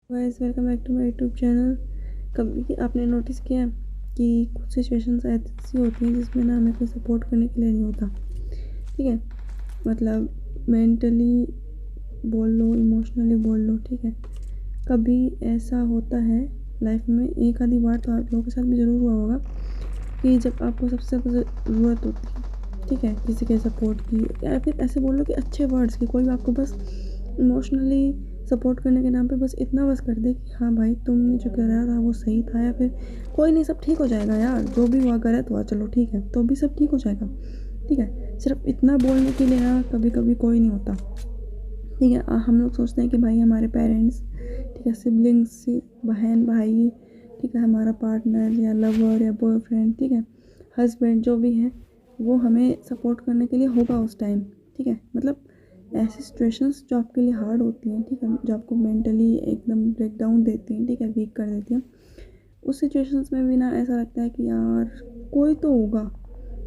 Guys, welcome back to my YouTube channel. कभी आपने notice किया कि कुछ सिचुएशंस ऐसी होती हैं जिसमें ना हमें कोई सपोर्ट करने के लिए नहीं होता। ठीक है, मतलब मेंटली बोल लो, इमोशनली बोल लो। ठीक है, कभी ऐसा होता है लाइफ में, एक आधी बार तो आप लोगों के साथ भी ज़रूर हुआ होगा कि जब आपको सबसे ज़्यादा ज़रूरत होती है, ठीक है, किसी के सपोर्ट की, या फिर ऐसे बोल लो कि अच्छे वर्ड्स की, कोई आपको बस इमोशनली सपोर्ट करने के नाम पे बस इतना बस कर दे कि हाँ भाई, तुमने जो कर रहा था वो सही था, या फिर कोई नहीं, सब ठीक हो जाएगा यार, जो भी हुआ गलत हुआ, चलो ठीक है, तो भी सब ठीक हो जाएगा। ठीक है, सिर्फ इतना बोलने के लिए ना कभी कभी कोई नहीं होता। ठीक है, हम लोग सोचते हैं कि भाई हमारे पेरेंट्स, ठीक है, सिबलिंग्स, बहन भाई, ठीक है, हमारा पार्टनर या लवर या बॉयफ्रेंड, ठीक है, हस्बैंड, जो भी है, वो हमें सपोर्ट करने के लिए होगा उस टाइम। ठीक है, मतलब ऐसी सिचुएशंस जो आपके लिए हार्ड होती हैं, ठीक है, जो आपको मेंटली एकदम ब्रेक डाउन देती हैं, ठीक है, वीक कर देती हैं, उस सिचुएशंस में भी ना ऐसा लगता है कि यार कोई तो होगा,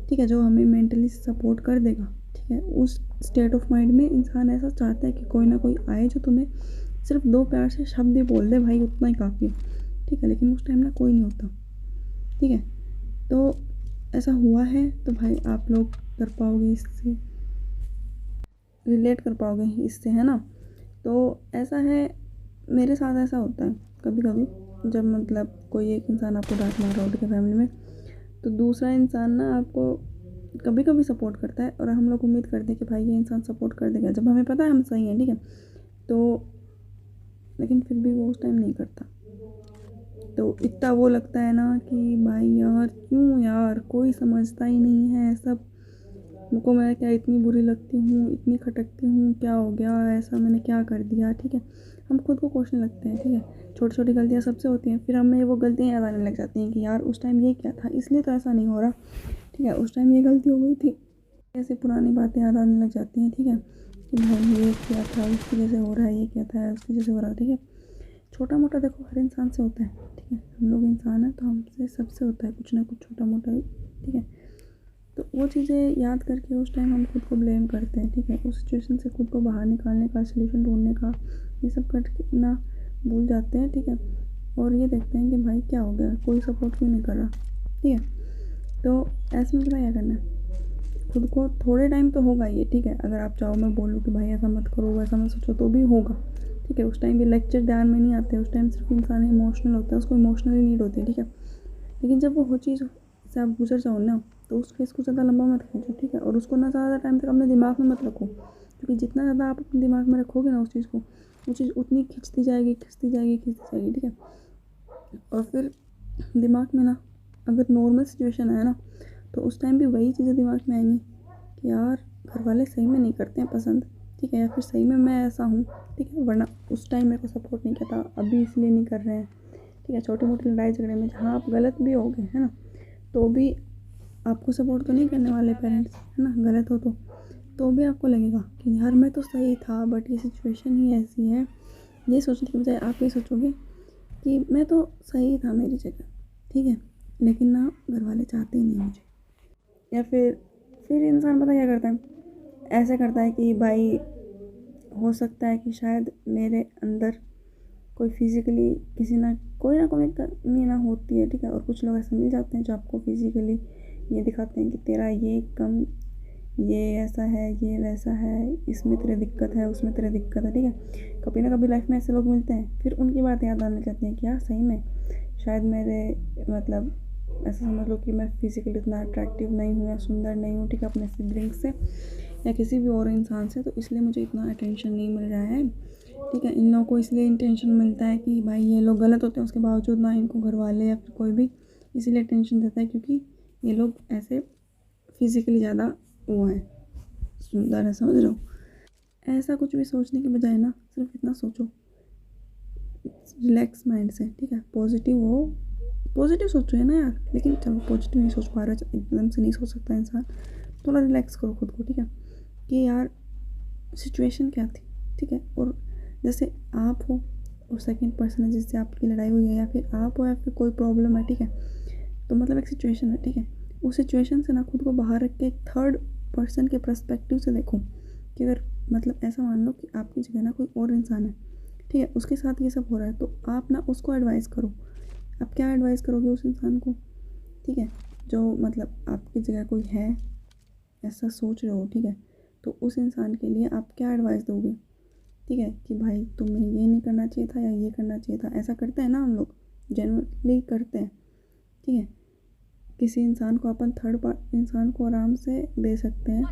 ठीक है, जो हमें मेंटली सपोर्ट कर देगा। ठीक है, उस स्टेट ऑफ माइंड में इंसान ऐसा चाहता है कि कोई ना कोई आए जो तुम्हें सिर्फ दो प्यार से शब्द ही बोल दे, भाई उतना ही काफ़ी है। ठीक है, लेकिन उस टाइम ना कोई नहीं होता। ठीक है, तो ऐसा हुआ है तो भाई आप लोग कर पाओगे, इससे रिलेट कर पाओगे इससे, है ना। तो ऐसा है, मेरे साथ ऐसा होता है कभी कभी, जब मतलब कोई एक इंसान आपको डांट मार रहा हो, ठीक है, फैमिली में, तो दूसरा इंसान ना आपको कभी कभी सपोर्ट करता है, और हम लोग उम्मीद करते हैं कि भाई ये इंसान सपोर्ट कर देगा, जब हमें पता है हम सही हैं। ठीक है, तो लेकिन फिर भी वो उस टाइम नहीं करता, तो इतना वो लगता है ना कि भाई यार क्यों यार, कोई समझता ही नहीं है सब, मुझको मैं क्या इतनी बुरी लगती हूँ, इतनी खटकती हूँ, क्या हो गया, ऐसा मैंने क्या कर दिया। ठीक है, हम खुद को कोसने लगते हैं। ठीक है, छोटी छोटी गलतियाँ सबसे होती हैं, फिर हमें वो गलतियाँ याद आने लग जाती हैं कि यार उस टाइम ये क्या था, इसलिए तो ऐसा नहीं हो रहा। ठीक है, उस टाइम ये गलती हो गई थी, ऐसी पुरानी बातें याद आने लग जाती हैं। ठीक है, कि भाई ये क्या था, उसकी वजह से हो रहा है, ये क्या था, उसकी वजह से हो रहा है। ठीक है, छोटा मोटा देखो हर इंसान से होता है। ठीक है, हम लोग इंसान हैं तो हमसे सबसे होता है कुछ ना कुछ छोटा मोटा। ठीक है, तो वो चीज़ें याद करके उस टाइम हम खुद को ब्लेम करते हैं। ठीक है, उस सिचुएशन से खुद को बाहर निकालने का, सोल्यूशन ढूंढने का, ये सब करके ना भूल जाते हैं। ठीक है, और ये देखते हैं कि भाई क्या हो गया, कोई सपोर्ट क्यों नहीं कर रहा। ठीक है, तो ऐसे में पता क्या करना है, खुद को थोड़े टाइम तो होगा ये। ठीक है, अगर आप चाहो मैं बोलूँ कि भाई ऐसा मत करो, वैसा मत सोचो, तो भी होगा। ठीक है, उस टाइम ये लेक्चर ध्यान में नहीं आते, उस टाइम सिर्फ इंसान इमोशनल होता है, उसको इमोशनली नीड होती है। ठीक है, लेकिन जब वो चीज़ से आप गुजर जाओ ना, तो उस फेस को ज़्यादा लंबा मत खींचो। ठीक है, और उसको ना ज़्यादा टाइम तक अपने दिमाग में मत रखो, क्योंकि जितना ज़्यादा आप अपने दिमाग में रखोगे ना उस चीज़ को, वो चीज़ उतनी खिंचती जाएगी, खिंचती जाएगी, खिंचती जाएगी। ठीक है, और फिर दिमाग में ना, अगर नॉर्मल सिचुएशन है ना, तो उस टाइम भी वही चीज़ें दिमाग में आएंगी कि यार घर वाले सही में नहीं करते हैं पसंद। ठीक है, या फिर सही में मैं ऐसा हूँ। ठीक है, वरना उस टाइम मेरे को सपोर्ट नहीं किया था, अभी इसलिए नहीं कर रहे हैं। ठीक है, छोटी मोटी लड़ाई झगड़े में जहाँ आप गलत भी हो गए, है ना, तो भी आपको सपोर्ट तो नहीं करने वाले पेरेंट्स, है ना, गलत हो तो भी आपको लगेगा कि यार मैं तो सही था, बट ये सिचुएशन ही ऐसी है। ये सोचने के बजाय आप ये सोचोगे कि मैं तो सही था मेरी जगह। ठीक है, लेकिन ना घर वाले चाहते ही नहीं मुझे, या फिर इंसान पता क्या करता है, ऐसे करता है कि भाई हो सकता है कि शायद मेरे अंदर कोई फिज़िकली किसी ना कोई कमी ना होती है। ठीक है, और कुछ लोग ऐसे मिल जाते हैं जो आपको फिज़िकली ये दिखाते हैं कि तेरा ये कम, ये ऐसा है, ये वैसा है, इसमें तेरे दिक्कत है, उसमें तेरे दिक्कत है। ठीक है, कभी ना कभी लाइफ में ऐसे लोग मिलते हैं, फिर उनकी बात याद आने लगती है कि यार सही में शायद मेरे, मतलब ऐसा समझ लो कि मैं फिज़िकली इतना अट्रैक्टिव नहीं हूँ या सुंदर नहीं हूँ। ठीक है, अपने सिबलिंग्स से या किसी भी और इंसान से, तो इसलिए मुझे इतना अटेंशन नहीं मिल रहा है। ठीक है, इन लोगों को इसलिए इंटेंशन मिलता है कि भाई ये लोग गलत होते हैं, उसके बावजूद ना इनको घर वाले या फिर कोई भी इसीलिए टेंशन देता है, क्योंकि ये लोग ऐसे फिज़िकली ज़्यादा वो है, सुंदर है, समझ रहे हो। ऐसा कुछ भी सोचने के बजाय ना सिर्फ इतना सोचो, रिलैक्स माइंड से। ठीक है, पॉजिटिव हो, पॉजिटिव सोचो, है ना यार, लेकिन चलो पॉजिटिव नहीं सोच पा रहे, एकदम से नहीं सोच सकता इंसान, थोड़ा रिलैक्स करो खुद को। ठीक है, कि यार सिचुएशन क्या थी। ठीक है, और जैसे आप हो और सेकंड पर्सन है जिससे आपकी लड़ाई हुई है, या फिर आप हो या फिर कोई प्रॉब्लम है। ठीक है, तो मतलब एक सिचुएशन है। ठीक है, उस सिचुएशन से ना खुद को बाहर रख के एक थर्ड पर्सन के पर्सपेक्टिव से देखो कि अगर मतलब ऐसा मान लो कि आपकी जगह ना कोई और इंसान है। ठीक है, उसके साथ ये सब हो रहा है, तो आप ना उसको एडवाइस करो। आप क्या एडवाइस करोगे उस इंसान को, ठीक है, जो मतलब आपकी जगह कोई है, ऐसा सोच रहे हो, ठीक है, तो उस इंसान के लिए आप क्या एडवाइस दोगे, ठीक है, कि भाई तुम्हें ये नहीं करना चाहिए था या ये करना चाहिए था। ऐसा करते हैं ना हम लोग, जनरली करते हैं, ठीक है। किसी इंसान को अपन थर्ड पार्ट इंसान को आराम से दे सकते हैं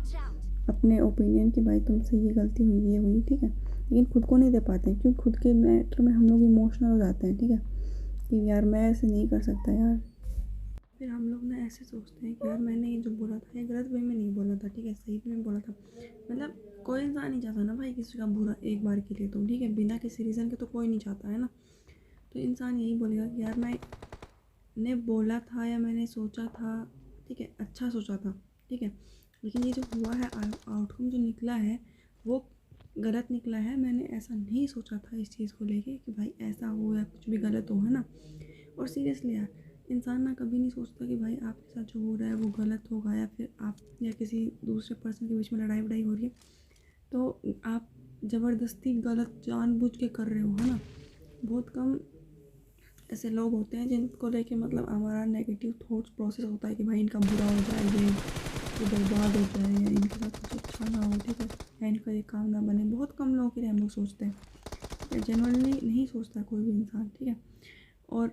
अपने ओपिनियन कि भाई तुमसे ये गलती हुई, ये हुई, ठीक है, लेकिन खुद को नहीं दे पाते हैं, क्योंकि खुद के मैटर में हम लोग इमोशनल हो जाते हैं, ठीक है, कि यार मैं ऐसे नहीं कर सकता यार। फिर हम लोग ना ऐसे सोचते हैं कि यार मैंने ये जो बोला था ये गलत वे में नहीं बोला था, ठीक है, सही में बोला था। मतलब कोई इंसान नहीं चाहता ना भाई किसी का बुरा एक बार के लिए, तो ठीक है, बिना किसी रीज़न के तो कोई नहीं चाहता है ना। तो इंसान यही बोलेगा कि यार मैंने बोला था या मैंने सोचा था, ठीक है, अच्छा सोचा था, ठीक है, लेकिन ये जो हुआ है आउटकम जो निकला है वो गलत निकला है। मैंने ऐसा नहीं सोचा था इस चीज़ को लेके कि भाई ऐसा हो या कुछ भी गलत हो, है ना। और सीरियसली यार, इंसान ना कभी नहीं सोचता कि भाई आपके साथ जो हो रहा है वो गलत होगा, या फिर आप या किसी दूसरे पर्सन के बीच में लड़ाई वड़ाई हो रही है तो आप ज़बरदस्ती गलत जानबूझ के कर रहे हो, है ना। बहुत कम ऐसे लोग होते हैं जिनको लेके मतलब हमारा नेगेटिव थॉट्स प्रोसेस होता है कि भाई इनका बुरा हो जाए, ये बर्बाद हो जाए, या इनके साथ कुछ अच्छा ना हो, ठीक है, या इनका ये काम ना बने। बहुत कम लोगों के लिए हम लोग सोचते हैं, जनरली नहीं सोचता कोई भी इंसान, ठीक है। और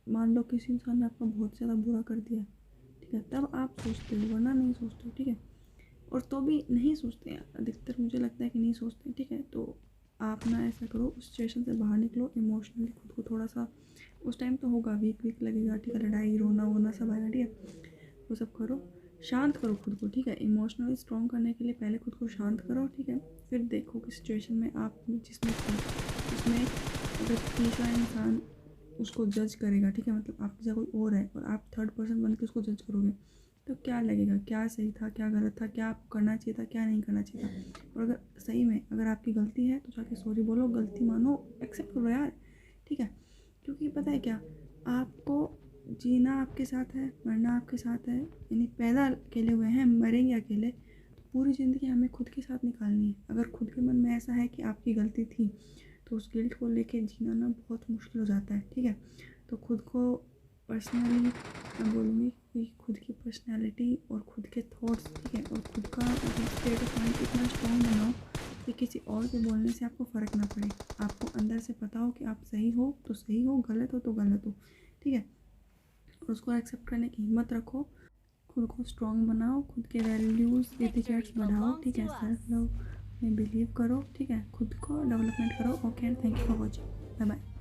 मान लो किसी इंसान ने आपका बहुत ज़्यादा बुरा कर दिया, ठीक है, तब आप सोचते हो, वरना नहीं सोचते हो, ठीक है। और तो भी नहीं सोचते हैं अधिकतर, मुझे लगता है कि नहीं सोचते हैं, ठीक है। तो आप ना ऐसा करो, उस सिचुएशन से बाहर निकलो, इमोशनली खुद को थोड़ा सा, उस टाइम तो होगा वीक लगेगा, ठीक है, लड़ाई रोना वोना सब आएगा, ठीक है, वो सब करो, शांत करो खुद को, ठीक है। इमोशनली स्ट्रॉन्ग करने के लिए पहले खुद को शांत करो, ठीक है, फिर देखो कि सिचुएशन में आप जिसमें उसमें अगर तीसरा इंसान उसको जज करेगा, ठीक है, मतलब आपकी जगह कोई और है और आप थर्ड पर्सन बन के उसको जज करोगे, तो क्या लगेगा, क्या सही था, क्या गलत था, क्या आपको करना चाहिए था, क्या नहीं करना चाहिए था। और अगर सही में अगर आपकी गलती है तो जाके सॉरी बोलो, गलती मानो, एक्सेप्ट करो यार, ठीक है। क्योंकि पता है क्या, आपको जीना आपके साथ है, मरना आपके साथ है, यानी पैदा अकेले हुए हैं, मरेंगे अकेले, तो पूरी ज़िंदगी हमें खुद के साथ निकालनी है। अगर खुद के मन में ऐसा है कि आपकी गलती थी तो उस गिल्ट को लेके जीना ना बहुत मुश्किल हो जाता है, ठीक है। तो खुद को पर्सनली मैं बोलूँगी कि खुद की पर्सनैलिटी और खुद के थॉट्स, ठीक है, और खुद का स्टेट ऑफ माइंड इतना स्ट्रॉन्ग बनाओ कि किसी और के बोलने से आपको फ़र्क ना पड़े। आपको अंदर से पता हो कि आप सही हो तो सही हो, गलत हो तो गलत हो, ठीक है। और उसको एक्सेप्ट करने की हिम्मत रखो, खुद को स्ट्रॉन्ग बनाओ, खुद के वैल्यूज़ एथिकेट्स बढ़ाओ, ठीक है, सेल्फ लव में बिलीव करो, ठीक है, खुद को डेवलपमेंट करो। Okay, and thank you for watching, bye bye.